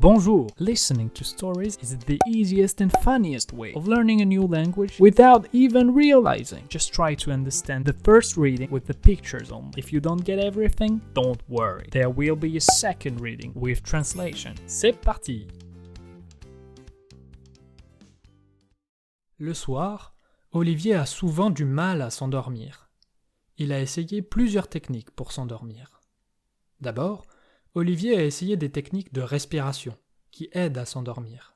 Bonjour! Listening to stories is the easiest and funniest way of learning a new language without even realizing. Just try to understand the first reading with the pictures only. If you don't get everything, don't worry. There will be a second reading with translation. C'est parti! Le soir, Olivier a souvent du mal à s'endormir. Il a essayé plusieurs techniques pour s'endormir. D'abord, Olivier a essayé des techniques de respiration qui aident à s'endormir.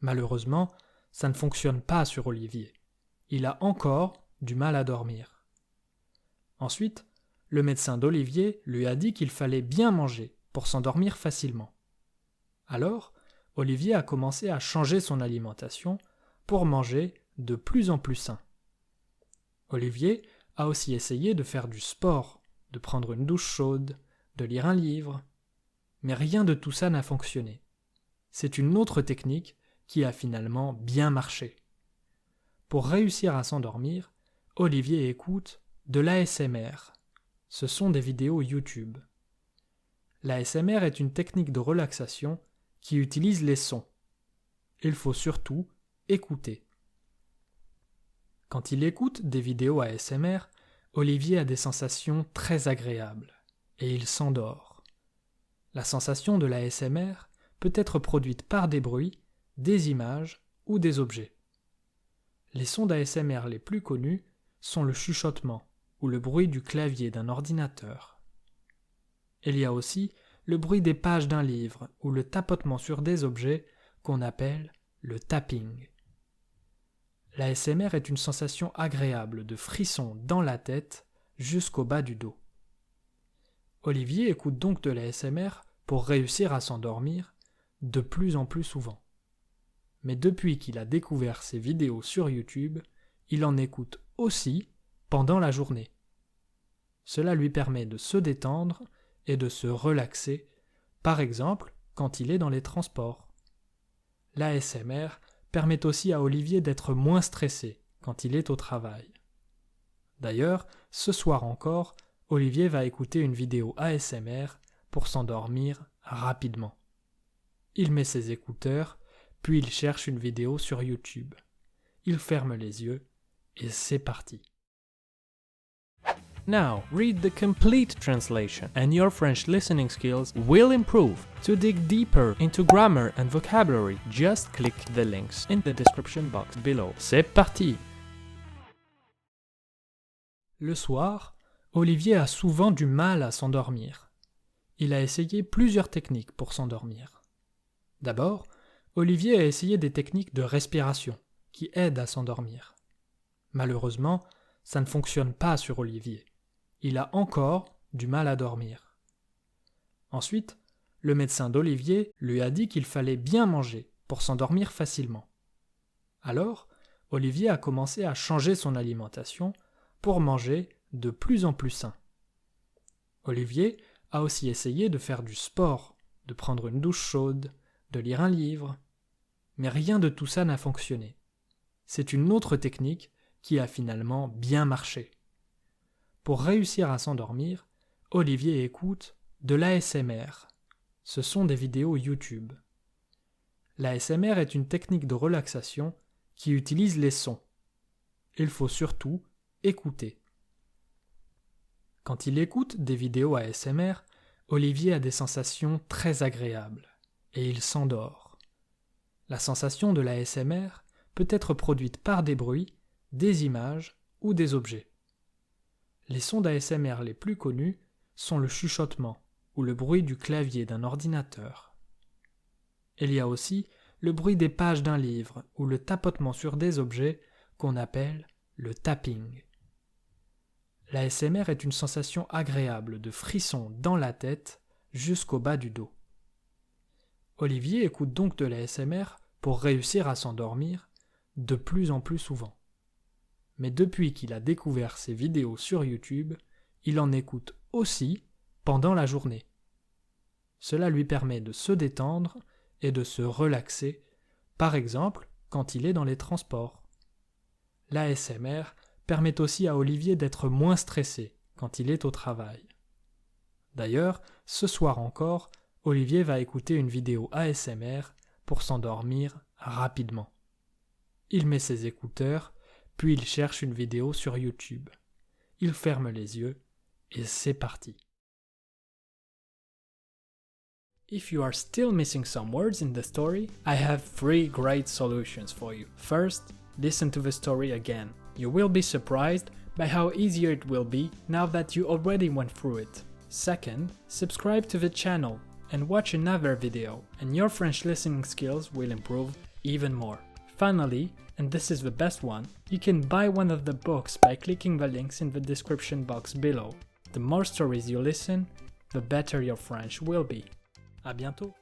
Malheureusement, ça ne fonctionne pas sur Olivier. Il a encore du mal à dormir. Ensuite, le médecin d'Olivier lui a dit qu'il fallait bien manger pour s'endormir facilement. Alors, Olivier a commencé à changer son alimentation pour manger de plus en plus sain. Olivier a aussi essayé de faire du sport, de prendre une douche chaude, de lire un livre, mais rien de tout ça n'a fonctionné. C'est une autre technique qui a finalement bien marché. Pour réussir à s'endormir, Olivier écoute de l'ASMR. Ce sont des vidéos YouTube. L'ASMR est une technique de relaxation qui utilise les sons. Il faut surtout écouter. Quand il écoute des vidéos ASMR, Olivier a des sensations très agréables et il s'endort. La sensation de l'ASMR peut être produite par des bruits, des images ou des objets. Les sons d'ASMR les plus connus sont le chuchotement ou le bruit du clavier d'un ordinateur. Il y a aussi le bruit des pages d'un livre ou le tapotement sur des objets qu'on appelle le tapping. L'ASMR est une sensation agréable de frisson dans la tête jusqu'au bas du dos. Olivier écoute donc de l'ASMR pour réussir à s'endormir de plus en plus souvent. Mais depuis qu'il a découvert ces vidéos sur YouTube, il en écoute aussi pendant la journée. Cela lui permet de se détendre et de se relaxer, par exemple quand il est dans les transports. L'ASMR permet aussi à Olivier d'être moins stressé quand il est au travail. D'ailleurs, ce soir encore, Olivier va écouter une vidéo ASMR pour s'endormir rapidement. Il met ses écouteurs, puis il cherche une vidéo sur YouTube. Il ferme les yeux et c'est parti. Now, read the complete translation and your French listening skills will improve. To dig deeper into grammar and vocabulary, just click the links in the description box below. C'est parti! Le soir, Olivier a souvent du mal à s'endormir. Il a essayé plusieurs techniques pour s'endormir. D'abord, Olivier a essayé des techniques de respiration qui aident à s'endormir. Malheureusement, ça ne fonctionne pas sur Olivier. Il a encore du mal à dormir. Ensuite, le médecin d'Olivier lui a dit qu'il fallait bien manger pour s'endormir facilement. Alors, Olivier a commencé à changer son alimentation pour manger de plus en plus sain. Olivier a aussi essayé de faire du sport, de prendre une douche chaude, de lire un livre, mais rien de tout ça n'a fonctionné. C'est une autre technique qui a finalement bien marché. Pour réussir à s'endormir, Olivier écoute de l'ASMR. Ce sont des vidéos YouTube. L'ASMR est une technique de relaxation qui utilise les sons. Il faut surtout écouter. Quand il écoute des vidéos ASMR, Olivier a des sensations très agréables et il s'endort. La sensation de l'ASMR peut être produite par des bruits, des images ou des objets. Les sons d'ASMR les plus connus sont le chuchotement ou le bruit du clavier d'un ordinateur. Il y a aussi le bruit des pages d'un livre ou le tapotement sur des objets qu'on appelle le tapping. L'ASMR est une sensation agréable de frisson dans la tête jusqu'au bas du dos. Olivier écoute donc de l'ASMR pour réussir à s'endormir de plus en plus souvent. Mais depuis qu'il a découvert ces vidéos sur YouTube, il en écoute aussi pendant la journée. Cela lui permet de se détendre et de se relaxer, par exemple quand il est dans les transports. L'ASMR permet aussi à Olivier d'être moins stressé quand il est au travail. D'ailleurs, ce soir encore, Olivier va écouter une vidéo ASMR pour s'endormir rapidement. Il met ses écouteurs, puis il cherche une vidéo sur YouTube. Il ferme les yeux et c'est parti. If you are still missing some words in the story, I have 3 great solutions for you. First, listen to the story again. You will be surprised by how easier it will be now that you already went through it. Second, subscribe to the channel and watch another video, and your French listening skills will improve even more. Finally, and this is the best one, you can buy one of the books by clicking the links in the description box below. The more stories you listen, the better your French will be. À bientôt!